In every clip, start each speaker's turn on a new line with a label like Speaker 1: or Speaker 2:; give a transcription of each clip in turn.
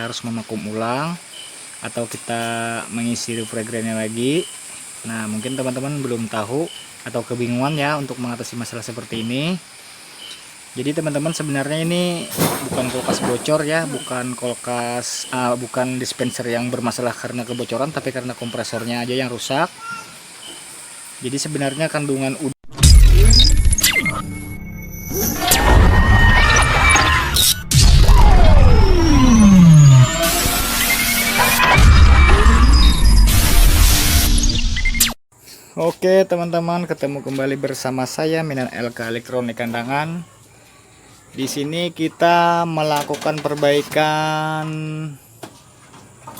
Speaker 1: harus memakum ulang atau kita mengisi refrigeratornya lagi. Nah, mungkin teman-teman belum tahu atau kebingungan ya untuk mengatasi masalah seperti ini. Jadi teman-teman, sebenarnya ini bukan kulkas bocor ya, bukan dispenser yang bermasalah karena kebocoran, tapi karena kompresornya aja yang rusak. Jadi sebenarnya kandungan udara Oke teman-teman, ketemu kembali bersama saya Minan LK Elektronik Kandangan. Di sini kita melakukan perbaikan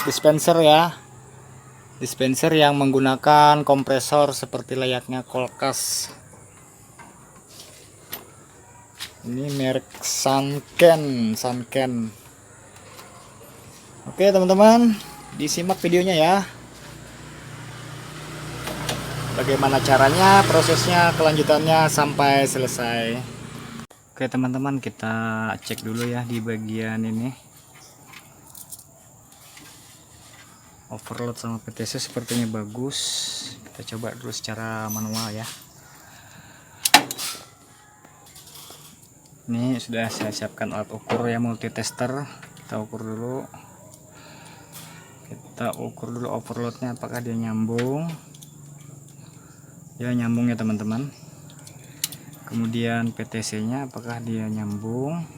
Speaker 1: dispenser ya. Dispenser yang menggunakan kompresor seperti layaknya kulkas. Ini merek Sanken. Oke teman-teman, disimak videonya ya. Bagaimana caranya, prosesnya, kelanjutannya sampai selesai. Oke teman-teman, kita cek dulu ya di bagian ini. Overload sama PTC sepertinya bagus. Kita coba dulu secara manual ya. Ini sudah saya siapkan alat ukur ya, multitester. Kita ukur dulu. Kita ukur dulu overloadnya apakah dia nyambung. Ya, nyambung ya teman-teman. Kemudian PTC nya apakah dia nyambung.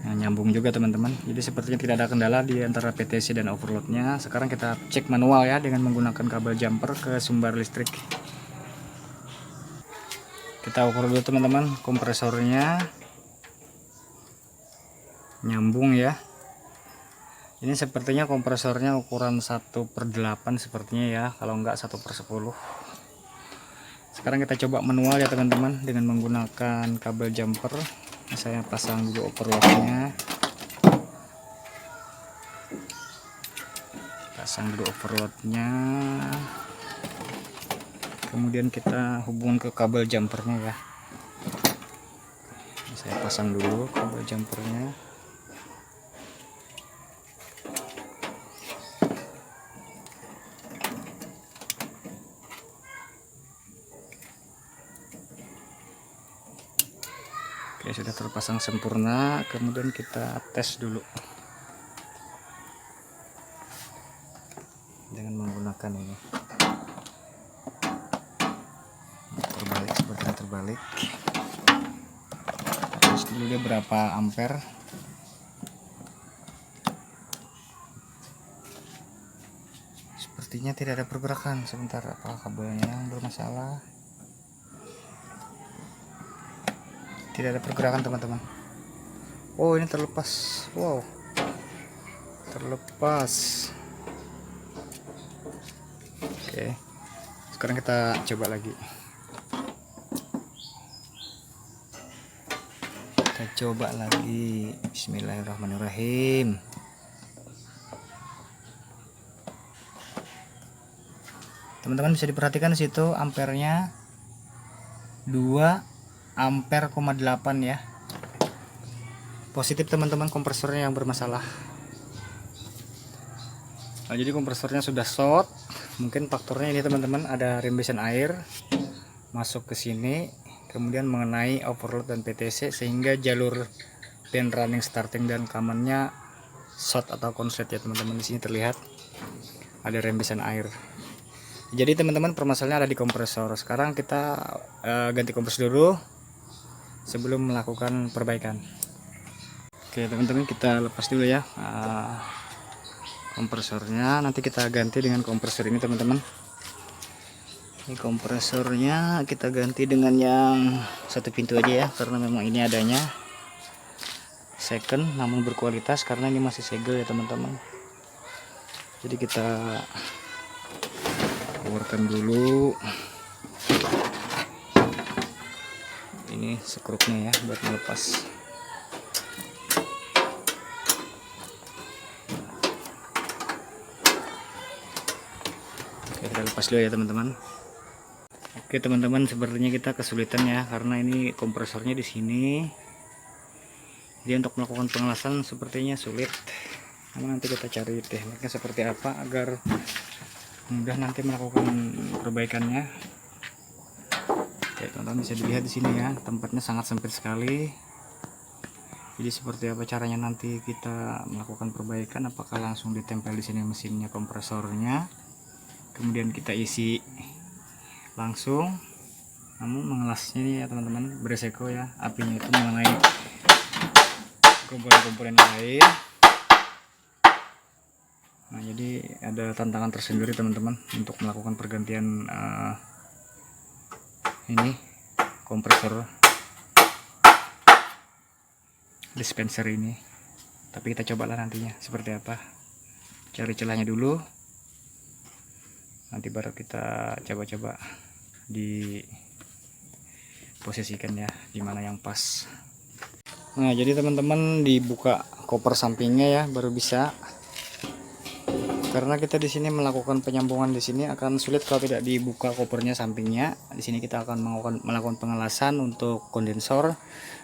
Speaker 1: Nah, nyambung juga teman-teman. Jadi sepertinya tidak ada kendala di antara PTC dan overloadnya. Sekarang kita cek manual ya dengan menggunakan kabel jumper ke sumber listrik. Kita ukur dulu teman-teman, kompresornya nyambung ya. Ini sepertinya kompresornya ukuran 1/8 sepertinya ya, kalau enggak 1/10. Sekarang kita coba manual ya teman-teman dengan menggunakan kabel jumper. Saya pasang dulu overloadnya. Kemudian kita hubungkan ke kabel jumpernya ya. Saya pasang dulu kabel jumpernya. Oke, sudah terpasang sempurna. Kemudian kita tes dulu dengan menggunakan ini. Terbalik. Tes dulu dia berapa ampere. Sepertinya tidak ada pergerakan. Sebentar, apa kabelnya yang bermasalah? Tidak ada pergerakan teman-teman. Oh, ini terlepas. Wow, terlepas. Oke, sekarang kita coba lagi. Bismillahirrahmanirrahim. Teman-teman bisa diperhatikan di situ ampernya 2 ampere, 8 ya. Positif teman-teman, kompresornya yang bermasalah. Nah, jadi kompresornya sudah short. Mungkin faktornya ini teman-teman, ada rembesan air masuk ke sini, kemudian mengenai overload dan PTC sehingga jalur pin running, starting dan kamannya short atau konslet ya teman-teman. Di sini terlihat ada rembesan air. Jadi teman-teman, permasalahannya ada di kompresor. Sekarang kita ganti kompresor dulu sebelum melakukan perbaikan. Oke teman-teman, kita lepas dulu ya kompresornya. Nanti kita ganti dengan kompresor ini teman-teman. Ini kompresornya kita ganti dengan yang satu pintu aja ya, karena memang ini adanya second namun berkualitas, karena ini masih segel ya teman-teman. Jadi kita keluarkan dulu ini skrupnya ya buat melepas. Oke, kita lepas dulu ya teman-teman. Oke teman-teman, sepertinya kita kesulitan ya karena ini kompresornya di sini. Jadi untuk melakukan pengelasan sepertinya sulit, namun nanti kita cari tekniknya seperti apa agar mudah nanti melakukan perbaikannya. Oke, teman-teman bisa dilihat di sini ya, tempatnya sangat sempit sekali. Jadi seperti apa caranya nanti kita melakukan perbaikan? Apakah langsung ditempel di sini mesinnya, kompresornya, kemudian kita isi langsung? Namun mengelasnya ini ya teman-teman beresiko ya, apinya itu mengenai komponen-komponen lain. Nah, jadi ada tantangan tersendiri teman-teman untuk melakukan pergantian ini kompresor dispenser ini. Tapi kita cobalah nantinya seperti apa. Cari celahnya dulu. Nanti baru kita coba-coba diposisikan ya, dimana yang pas. Nah, jadi teman-teman dibuka koper sampingnya ya, baru bisa. Karena kita di sini melakukan penyambungan di sini akan sulit kalau tidak dibuka kopernya sampingnya. Di sini kita akan melakukan pengelasan untuk kondensor.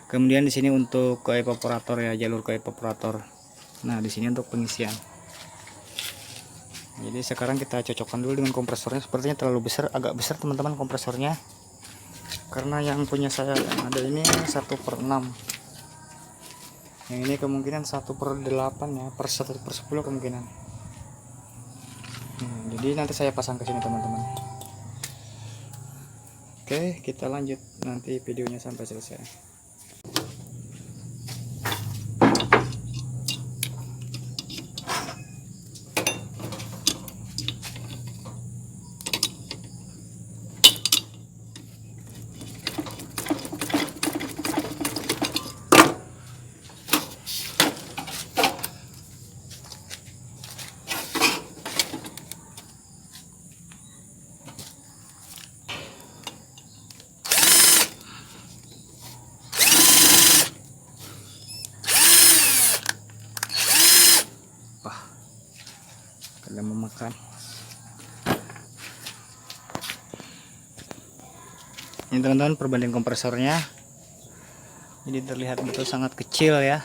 Speaker 1: Kemudian di sini untuk ke evaporator ya, jalur ke evaporator. Nah, di sini untuk pengisian. Jadi sekarang kita cocokkan dulu dengan kompresornya. Sepertinya terlalu besar, agak besar teman-teman kompresornya. Karena yang punya saya yang ada ini 1/6. Yang ini kemungkinan 1/8 ya, per 1/10 kemungkinan. Jadi nanti saya pasang ke sini teman-teman. Oke, kita lanjut nanti videonya sampai selesai. Kalian memakan. Ini teman-teman perbandingan kompresornya. Jadi terlihat betul sangat kecil ya.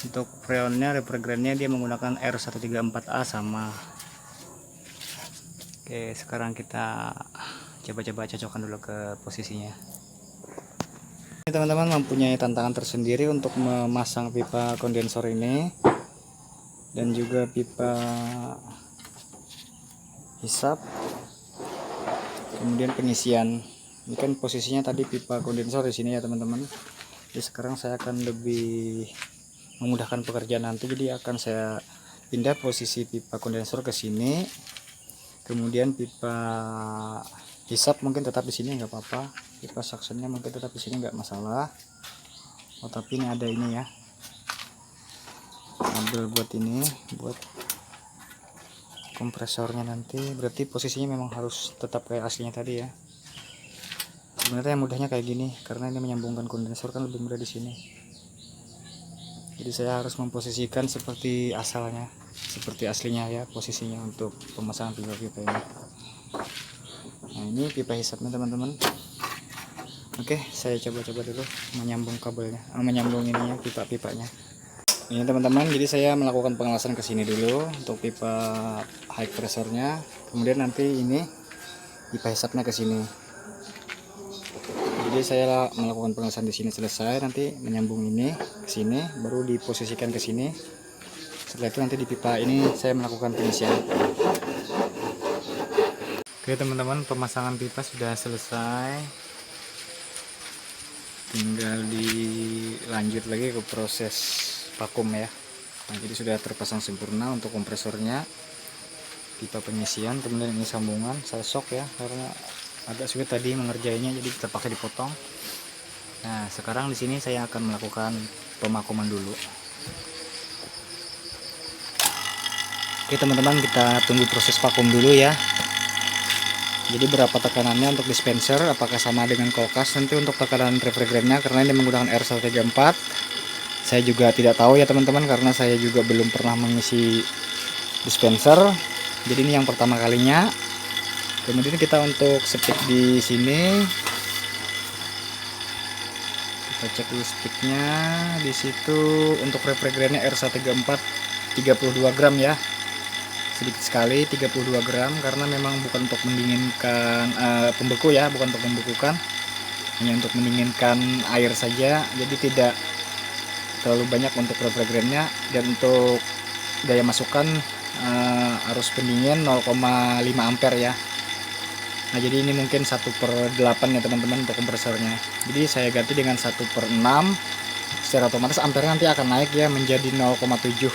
Speaker 1: Untuk freonnya, refrigerannya dia menggunakan R134A sama. Oke, sekarang kita coba-coba cocokkan dulu ke posisinya. Ini teman-teman mempunyai tantangan tersendiri untuk memasang pipa kondensor ini dan juga pipa hisap, kemudian pengisian. Ini kan posisinya tadi pipa kondensor di sini ya teman-teman. Jadi sekarang saya akan lebih memudahkan pekerjaan nanti, jadi akan saya pindah posisi pipa kondensor ke sini, kemudian pipa hisap mungkin tetap di sini nggak apa-apa, pipa suctionnya mungkin tetap di sini nggak masalah. Oh tapi ini ada ini ya, ambil buat ini, buat kompresornya nanti. Berarti posisinya memang harus tetap kayak aslinya tadi ya. Sebenarnya mudahnya kayak gini, karena ini menyambungkan kondensor kan lebih mudah di sini. Jadi saya harus memposisikan seperti asalnya, seperti aslinya ya posisinya untuk pemasangan pipa-pipa ini. Nah ini pipa hisapnya teman-teman. Oke, saya coba-coba dulu menyambung kabelnya, menyambung ininya pipa-pipanya. Ini teman-teman, jadi saya melakukan pengelasan ke sini dulu untuk pipa high pressurenya, kemudian nanti ini pipa hisapnya ke sini. Jadi saya melakukan pengelasan di sini selesai, nanti menyambung ini ke sini, baru diposisikan ke sini. Setelah itu nanti di pipa ini saya melakukan pengisian. Oke teman-teman, pemasangan pipa sudah selesai. Tinggal dilanjut lagi ke proses vakum ya. Nah, jadi sudah terpasang sempurna untuk kompresornya, pipa pengisian, kemudian ini sambungan. Saya shock ya karena agak sulit tadi mengerjainya, jadi terpaksa dipotong. Nah sekarang di sini saya akan melakukan pemakuman dulu. Oke teman-teman, kita tunggu proses vakum dulu ya. Jadi berapa tekanannya untuk dispenser, apakah sama dengan kulkas? Nanti untuk tekanan refrigerannya, karena ini menggunakan R134, saya juga tidak tahu ya teman-teman, karena saya juga belum pernah mengisi dispenser. Jadi ini yang pertama kalinya. Kemudian kita untuk speed di sini Kita cek dulu speednya. Di situ untuk refrigeratornya R134 32 gram ya, sedikit sekali 32 gram karena memang bukan untuk mendinginkan pembeku ya, bukan untuk membekukan, hanya untuk mendinginkan air saja, jadi tidak terlalu banyak untuk refrigeratornya. Dan untuk daya masukan arus pendingin 0,5 ampere ya. Nah jadi ini mungkin 1/8 ya teman-teman untuk kompresornya, jadi saya ganti dengan 1/6. Secara otomatis ampere nanti akan naik ya menjadi 0,7.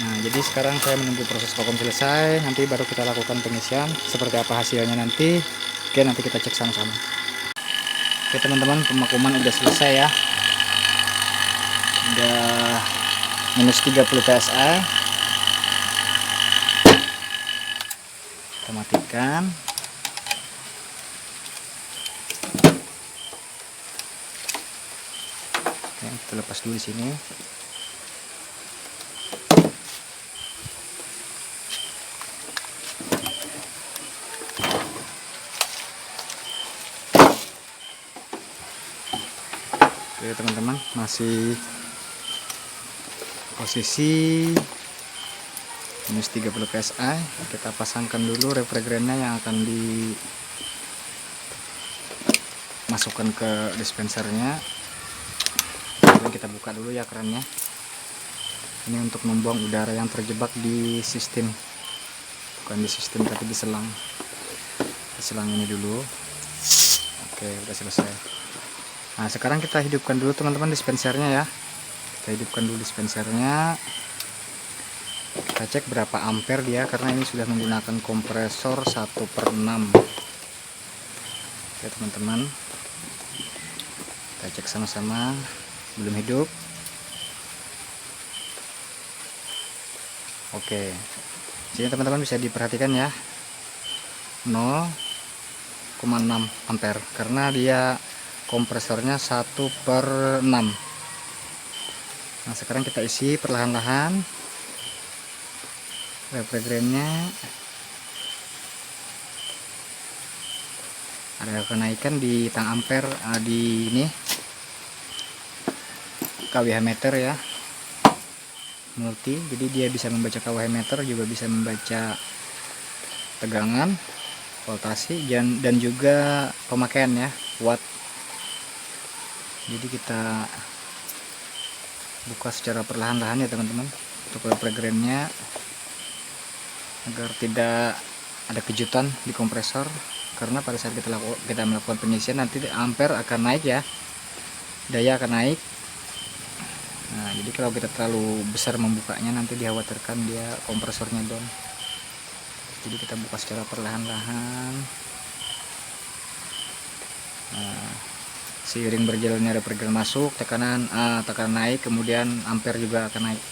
Speaker 1: Nah jadi sekarang saya menunggu proses vakum selesai, nanti baru kita lakukan pengisian. Seperti apa hasilnya nanti, oke nanti kita cek sama-sama. Oke teman-teman, pemakuman udah selesai ya, udah minus 30 psi. Kita matikan. Oke, kita lepas dulu di sini. Oke teman-teman, masih posisi minus 30 psi. Kita pasangkan dulu refrigeratornya yang akan dimasukkan ke dispensernya. Kemudian kita buka dulu ya kerannya. Ini untuk membuang udara yang terjebak di sistem, bukan di sistem tapi di selang. Di selang ini dulu. Oke, udah selesai. Nah sekarang kita hidupkan dulu teman-teman dispensernya ya. Kita hidupkan dulu dispensernya. Kita cek berapa ampere dia, karena ini sudah menggunakan kompresor 1/6. Oke teman-teman, kita cek sama-sama. Belum hidup. Oke, jadi teman-teman bisa diperhatikan ya, 0,6 ampere karena dia kompresornya 1/6. Nah sekarang kita isi perlahan-lahan refrigeratornya. Ada kenaikan di tang ampere di ini kWh meter ya, multi, jadi dia bisa membaca kWh meter, juga bisa membaca tegangan, voltasi, dan juga pemakaian ya, watt. Jadi kita buka secara perlahan-lahan ya teman-teman untuk refrigeratornya, agar tidak ada kejutan di kompresor, karena pada saat kita melakukan pengisian nanti ampere akan naik ya, daya akan naik. Nah jadi kalau kita terlalu besar membukanya nanti dikhawatirkan dia kompresornya down. Jadi kita buka secara perlahan-lahan. Nah, seiring berjalannya refrigerator masuk, tekanan naik, kemudian ampere juga akan naik.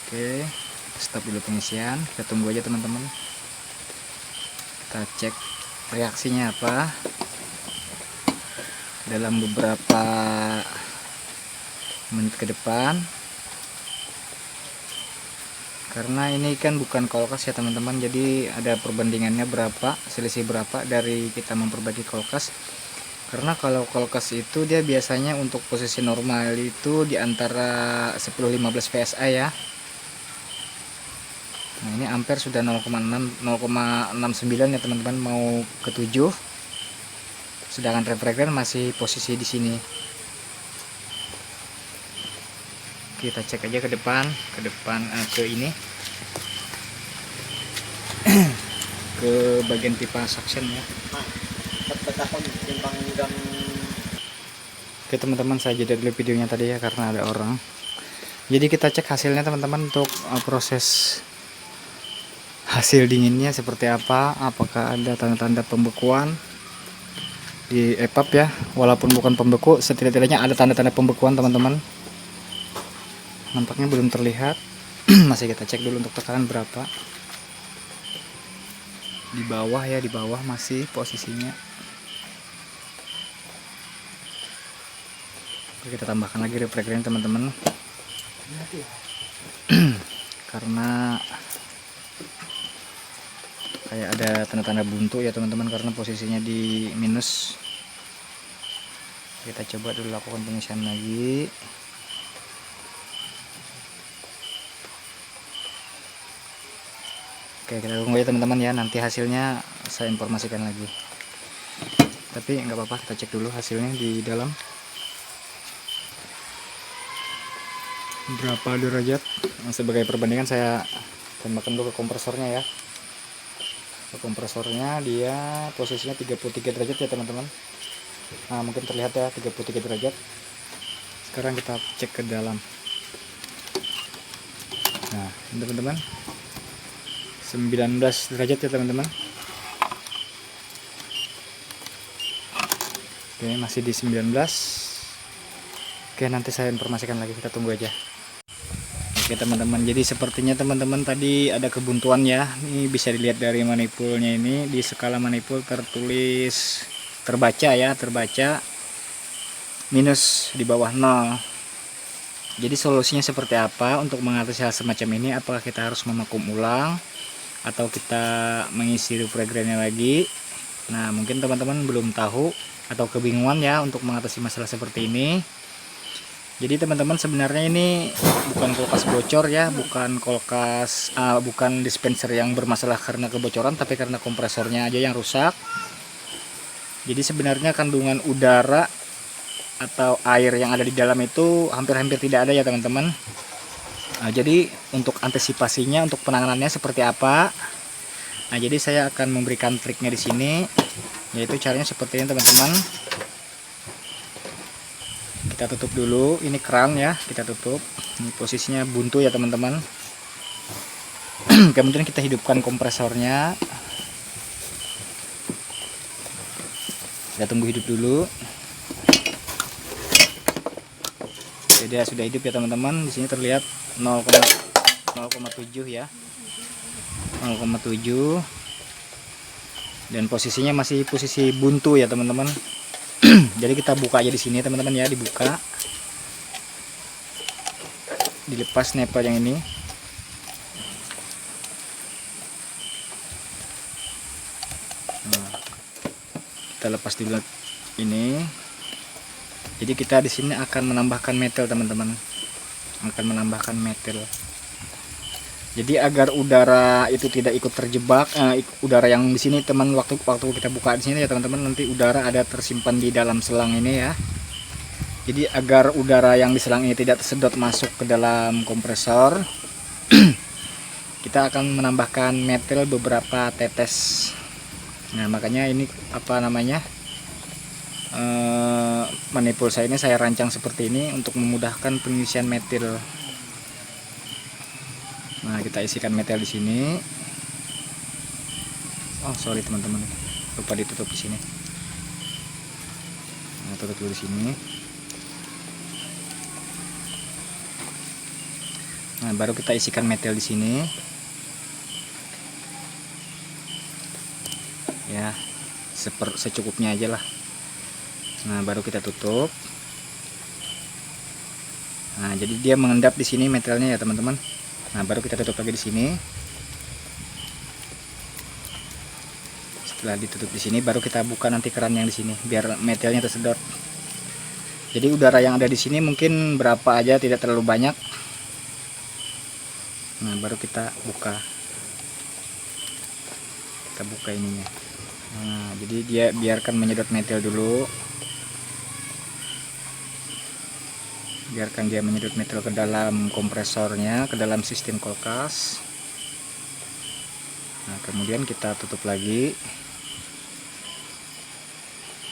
Speaker 1: Oke, stop dulu pengisian, kita tunggu aja teman-teman. Kita cek reaksinya apa dalam beberapa menit ke depan, karena ini kan bukan kulkas ya teman-teman, jadi ada perbandingannya berapa, selisih berapa dari kita memperbaiki kulkas. Karena kalau kulkas itu dia biasanya untuk posisi normal itu di antara 10-15 psi ya. Nah ini ampere sudah 0,69 ya teman-teman, mau ke 7, sedangkan refrigerator masih posisi di sini. Kita cek aja ke depan ke ini ke bagian pipa suction ya. Oke teman-teman, saya jeda dulu videonya tadi ya karena ada orang. Jadi kita cek hasilnya teman-teman untuk proses hasil dinginnya seperti apa, apakah ada tanda-tanda pembekuan di EPAP ya. Walaupun bukan pembeku, setidaknya ada tanda-tanda pembekuan teman-teman. Nampaknya belum terlihat. Masih kita cek dulu untuk tekanan berapa. Di bawah ya, di bawah masih posisinya. Oke, kita tambahkan lagi refrigerator teman-teman. Karena kayak ada tanda-tanda buntu ya teman-teman, karena posisinya di minus. Kita coba dulu lakukan pengisian lagi. Oke, kita tunggu ya teman-teman ya, nanti hasilnya saya informasikan lagi. Tapi nggak apa-apa, kita cek dulu hasilnya di dalam berapa derajat. Sebagai perbandingan saya tambahkan dulu ke kompresornya ya. Ke kompresornya dia posisinya 33 derajat ya teman-teman. Nah, mungkin terlihat ya 33 derajat. Sekarang kita cek ke dalam. Nah, teman-teman, 19 derajat ya teman-teman. Oke, masih di 19. Oke, nanti saya informasikan lagi, kita tunggu aja. Oke teman-teman, jadi sepertinya teman-teman tadi ada kebuntuan ya. Ini bisa dilihat dari manifoldnya, ini di skala manifold tertulis terbaca minus di bawah 0. Jadi solusinya seperti apa untuk mengatasi hal semacam ini? Apakah kita harus memakum ulang atau kita mengisi refrigerannya lagi? Nah, mungkin teman-teman belum tahu atau kebingungan ya untuk mengatasi masalah seperti ini. Jadi teman-teman, sebenarnya ini bukan kulkas bocor ya, bukan dispenser yang bermasalah karena kebocoran, tapi karena kompresornya aja yang rusak. Jadi sebenarnya kandungan udara atau air yang ada di dalam itu hampir-hampir tidak ada ya teman-teman. Nah, jadi untuk antisipasinya, untuk penanganannya seperti apa? Nah, jadi saya akan memberikan triknya di sini, yaitu caranya seperti ini teman-teman. Kita tutup dulu, ini keran ya, kita tutup. Ini posisinya buntu ya teman-teman. Kemudian kita hidupkan kompresornya. Kita tunggu hidup dulu. Oke, dia sudah hidup ya teman-teman. Di sini terlihat 0,7 ya. 0,7. Dan posisinya masih posisi buntu ya teman-teman. Jadi kita buka aja di sini teman-teman ya, dibuka. Dilepas nepel yang ini. Nah, kita lepas dulu ini. Jadi kita di sini akan menambahkan metal teman-teman. Akan menambahkan metal. Jadi agar udara itu tidak ikut terjebak, udara yang di sini teman, waktu kita buka di sini ya teman-teman, nanti udara ada tersimpan di dalam selang ini ya. Jadi agar udara yang di selang ini tidak tersedot masuk ke dalam kompresor, kita akan menambahkan metal beberapa tetes. Nah, makanya ini apa namanya, manifold saya ini saya rancang seperti ini untuk memudahkan pengisian metal. Nah, kita isikan metal di sini. Oh, sorry teman-teman, lupa ditutup di sini. Nah, tutup dulu di sini. Nah, baru kita isikan metal di sini. Ya, secukupnya aja lah. Nah, baru kita tutup. Nah, jadi dia mengendap di sini metalnya ya teman-teman. Nah, baru kita tutup lagi di sini. Setelah ditutup di sini, baru kita buka nanti keran yang di sini biar metalnya tersedot. Jadi udara yang ada di sini mungkin berapa aja, tidak terlalu banyak. Nah, baru kita buka. Kita buka ininya. Nah, jadi dia biarkan menyedot metal dulu. Biarkan dia menyedot metal ke dalam kompresornya, ke dalam sistem kulkas. Nah, kemudian kita tutup lagi.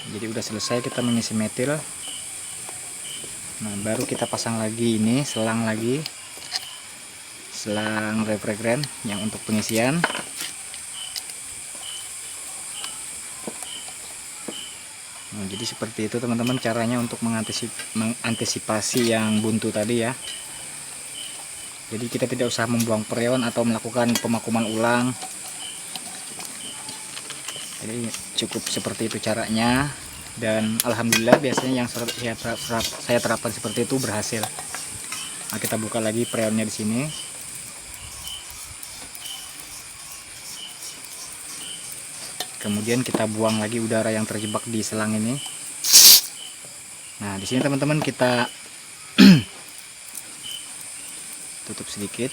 Speaker 1: Jadi udah selesai kita mengisi metal. Nah, baru kita pasang lagi ini selang lagi, selang refrigeran yang untuk pengisian. Nah, jadi seperti itu teman-teman caranya untuk mengantisipasi yang buntu tadi ya. Jadi kita tidak usah membuang freon atau melakukan pemakuman ulang. Jadi cukup seperti itu caranya, dan alhamdulillah biasanya yang saya terapkan seperti itu berhasil. Nah, kita buka lagi freonnya di sini. Kemudian kita buang lagi udara yang terjebak di selang ini. di sini teman-teman kita tutup sedikit,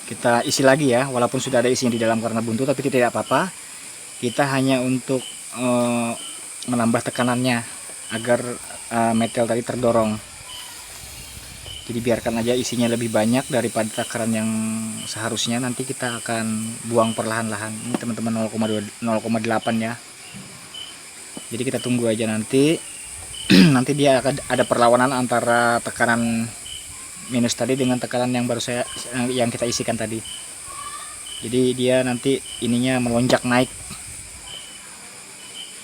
Speaker 1: kita isi lagi ya, walaupun sudah ada isinya di dalam karena buntu, tapi tidak apa-apa. Kita hanya untuk menambah tekanannya agar metal tadi terdorong. Jadi biarkan aja isinya lebih banyak daripada takaran yang seharusnya. Nanti kita akan buang perlahan-lahan. Ini teman-teman 0,8 ya. Jadi kita tunggu aja nanti. Nanti dia akan ada perlawanan antara tekanan minus tadi dengan tekanan yang yang kita isikan tadi. Jadi dia nanti ininya melonjak naik.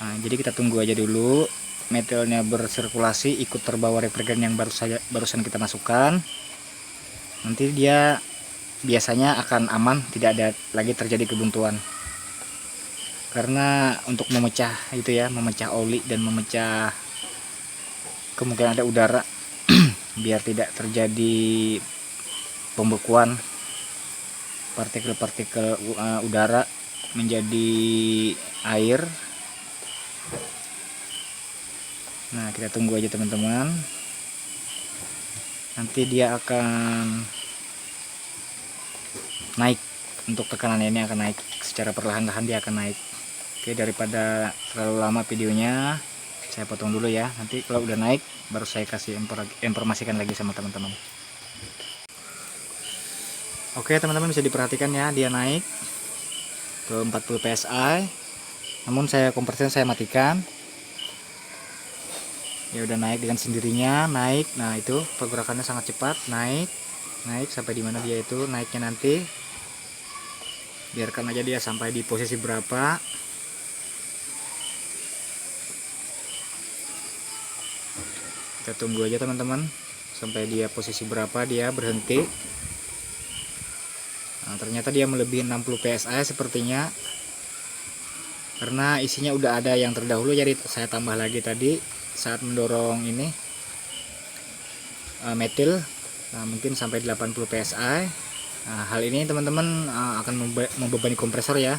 Speaker 1: Nah, jadi kita tunggu aja dulu metalnya bersirkulasi, ikut terbawa refrigeran yang barusan kita masukkan. Nanti dia biasanya akan aman, tidak ada lagi terjadi kebuntuan. Karena untuk memecah itu ya, memecah oli dan memecah kemungkinan ada udara biar tidak terjadi pembekuan partikel-partikel udara menjadi air. Nah, kita tunggu aja teman-teman. Nanti dia akan naik, untuk tekanan ini akan naik secara perlahan-lahan, dia akan naik. Oke, daripada terlalu lama videonya, saya potong dulu ya. Nanti kalau udah naik baru saya kasih informasikan lagi sama teman-teman. Oke teman-teman, bisa diperhatikan ya, dia naik ke 40 psi. Namun kompresor saya matikan. Ya udah naik dengan sendirinya, naik. Nah, itu pergerakannya sangat cepat, naik sampai di mana dia itu naiknya nanti. Biarkan aja dia sampai di posisi berapa. Kita tunggu aja teman-teman sampai dia posisi berapa dia berhenti. Nah, ternyata dia melebihi 60 psi sepertinya. Karena isinya udah ada yang terdahulu, jadi saya tambah lagi tadi saat mendorong ini metil. Nah, mungkin sampai 80 psi. Nah, hal ini teman-teman akan membebani kompresor ya.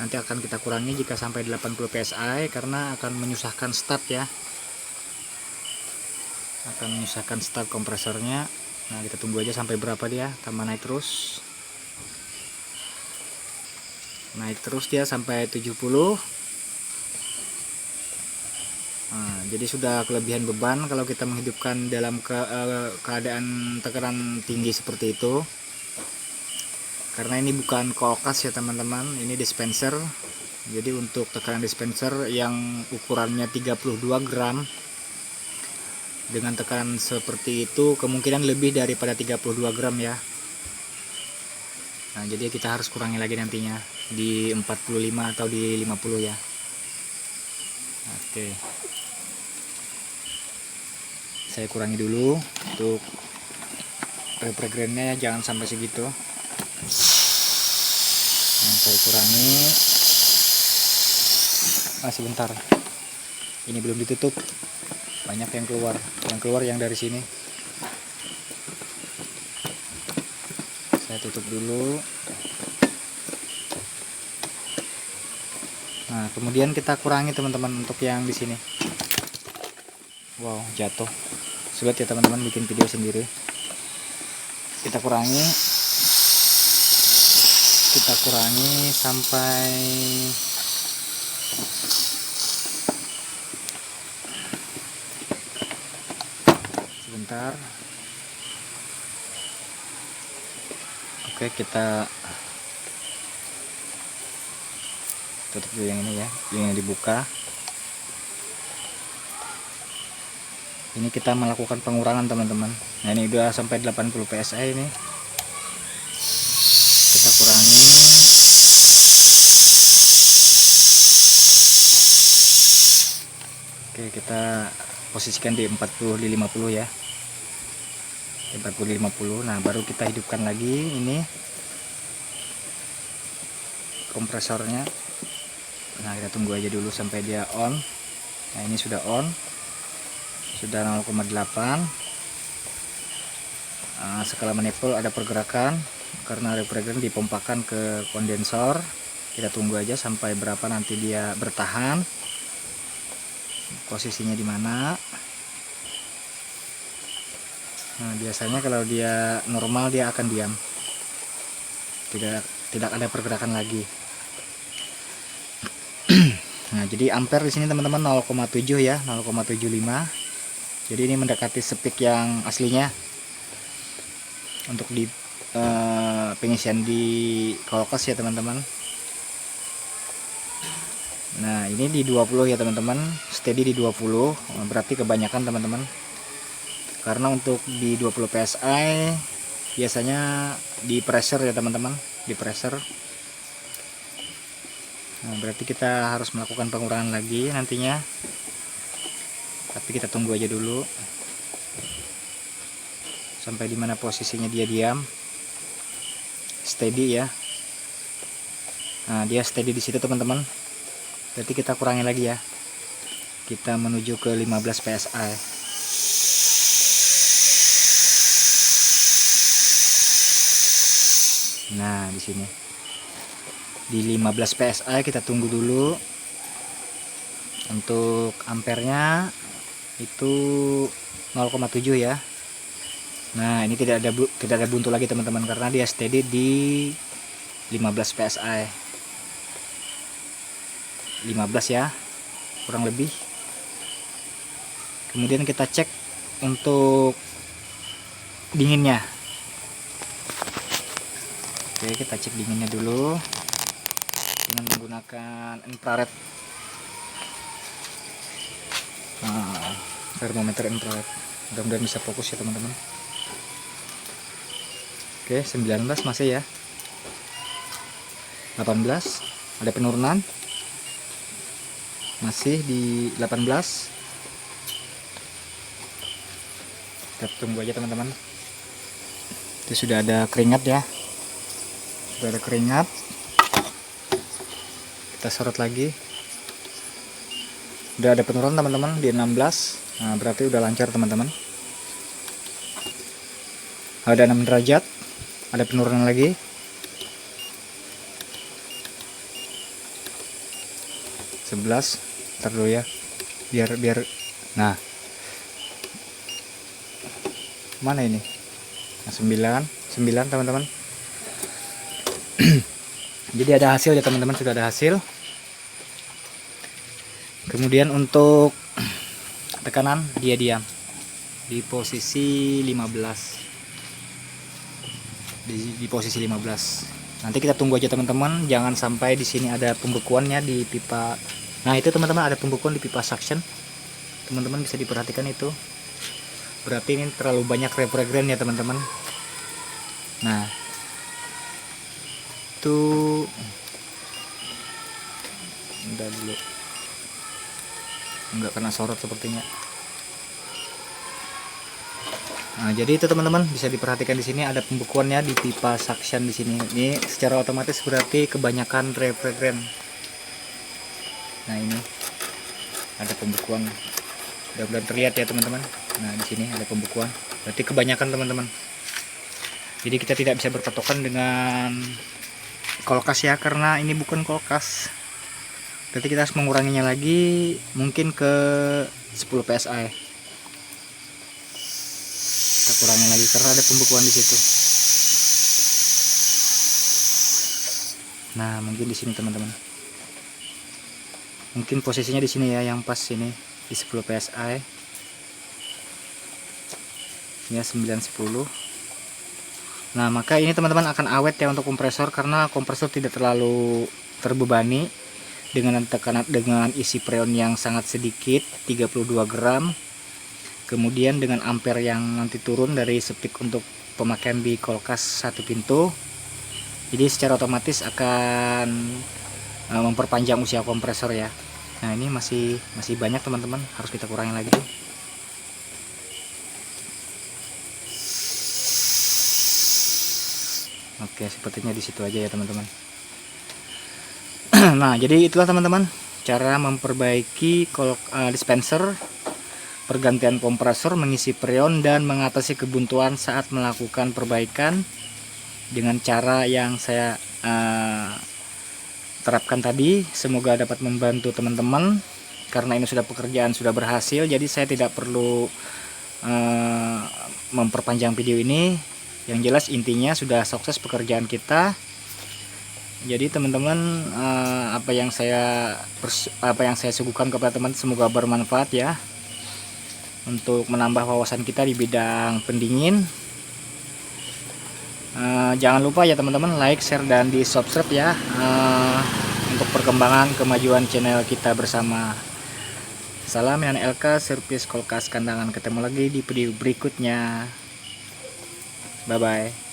Speaker 1: Nanti akan kita kurangi jika sampai 80 psi karena akan menyusahkan start ya. Akan menyusahkan start kompresornya. Nah, kita tunggu aja sampai berapa dia, tambah naik terus. Naik terus dia sampai 70. Nah, jadi sudah kelebihan beban kalau kita menghidupkan dalam keadaan tekanan tinggi seperti itu. Karena ini bukan kulkas ya teman-teman, ini dispenser. Jadi untuk tekanan dispenser yang ukurannya 32 gram dengan tekanan seperti itu kemungkinan lebih daripada 32 gram ya. Nah, jadi kita harus kurangi lagi nantinya di 45 atau di 50 ya. Oke. Saya kurangi dulu untuk refrigerannya, jangan sampai segitu. Nah, saya kurangi. Sebentar, ini belum ditutup, banyak yang keluar yang dari sini. Saya tutup dulu. Nah, kemudian kita kurangi teman-teman untuk yang di sini. Wow, jatuh. Sulit ya teman-teman bikin video sendiri. Kita kurangi sampai sebentar. Oke, kita tutup dulu yang ini ya, yang dibuka. Ini kita melakukan pengurangan teman-teman. Nah, ini udah sampai 80 psi ini. Kita kurangi. Oke, kita posisikan di 40 di 50 ya. 40 50. Nah, baru kita hidupkan lagi ini kompresornya. Nah, kita tunggu aja dulu sampai dia on. Nah, ini sudah on, sudah 0,8. Skala manifold ada pergerakan karena refrigeran dipompakan ke kondensor. Kita tunggu aja sampai berapa nanti dia bertahan, posisinya di mana. Nah, biasanya kalau dia normal dia akan diam, tidak ada pergerakan lagi. Nah, jadi ampere di sini teman-teman 0,7 ya, 0,75. Jadi ini mendekati speak yang aslinya untuk di pengisian di kulkas ya teman-teman. Nah, ini di 20 ya teman-teman, steady di 20, berarti kebanyakan teman-teman. Karena untuk di 20 psi biasanya di pressure ya teman-teman, di pressure. Nah, berarti kita harus melakukan pengurangan lagi nantinya, tapi kita tunggu aja dulu sampai dimana posisinya dia diam, steady ya. Nah, dia steady di situ teman-teman, berarti kita kurangi lagi ya, kita menuju ke 15 psi. Nah, di sini di 15 psi kita tunggu dulu. Untuk ampernya itu 0,7 ya. Nah, ini tidak ada buntu lagi teman-teman, karena dia steady di 15 psi. 15 ya, kurang lebih. Kemudian kita cek untuk dinginnya. Oke, kita cek dinginnya dulu dengan menggunakan infrared, termometer infrared. Mudah-mudahan bisa fokus ya teman-teman. Oke, 19 masih ya. 18 ada penurunan, masih di 18. Kita tunggu aja teman-teman. Itu sudah ada keringat ya, sudah ada keringat. Kita sorot lagi, udah ada penurunan teman-teman di 16. Nah, berarti udah lancar teman-teman. Ada 6 derajat, ada penurunan lagi. Sebelas, ntar dulu ya, biar nah, mana ini? Nah, 9 teman-teman. Jadi ada hasil ya teman-teman, sudah ada hasil. Kemudian untuk tekanan dia diam di posisi 15, di posisi 15. Nanti kita tunggu aja teman-teman, jangan sampai di sini ada pembekuannya di pipa. Nah, itu teman-teman, ada pembekuan di pipa suction, teman-teman bisa diperhatikan itu. Berarti ini terlalu banyak refrigeran ya teman-teman. Nah, itu udah dulu, enggak kena sorot sepertinya. Nah, jadi itu teman-teman bisa diperhatikan di sini ada pembekuannya di pipa suction di sini. Ini secara otomatis berarti kebanyakan refrigeran. Nah, ini ada pembekuan. Mudah-mudahan terlihat ya teman-teman. Nah, di sini ada pembekuan. Berarti kebanyakan teman-teman. Jadi kita tidak bisa berpatokan dengan kulkas ya, karena ini bukan kulkas. Berarti kita harus menguranginya lagi, mungkin ke 10 psi. Kita kurangi lagi karena ada pembekuan di situ. Nah, mungkin di sini teman-teman. Mungkin posisinya di sini ya, yang pas ini di 10 psi. Ya, 9-10. Nah, maka ini teman-teman akan awet ya untuk kompresor, karena kompresor tidak terlalu terbebani dengan tekanan, dengan isi freon yang sangat sedikit 32 gram. Kemudian dengan ampere yang nanti turun dari speak untuk pemakaian di kulkas 1 pintu, jadi secara otomatis akan memperpanjang usia kompresor ya. Nah, ini masih banyak teman-teman, harus kita kurangi lagi. Oke, sepertinya di situ aja ya teman-teman. Nah, jadi itulah teman-teman cara memperbaiki dispenser, pergantian kompresor, mengisi freon, dan mengatasi kebuntuan saat melakukan perbaikan dengan cara yang saya terapkan tadi. Semoga dapat membantu teman-teman, karena ini sudah pekerjaan sudah berhasil, jadi saya tidak perlu memperpanjang video ini. Yang jelas intinya sudah sukses pekerjaan kita. Jadi teman-teman, apa yang saya suguhkan kepada teman semoga bermanfaat ya, untuk menambah wawasan kita di bidang pendingin. Jangan lupa ya teman-teman, like, share, dan di subscribe ya, untuk perkembangan kemajuan channel kita bersama. Salam Yan LK Servis Kulkas Kandangan. Ketemu lagi di video berikutnya. Bye bye.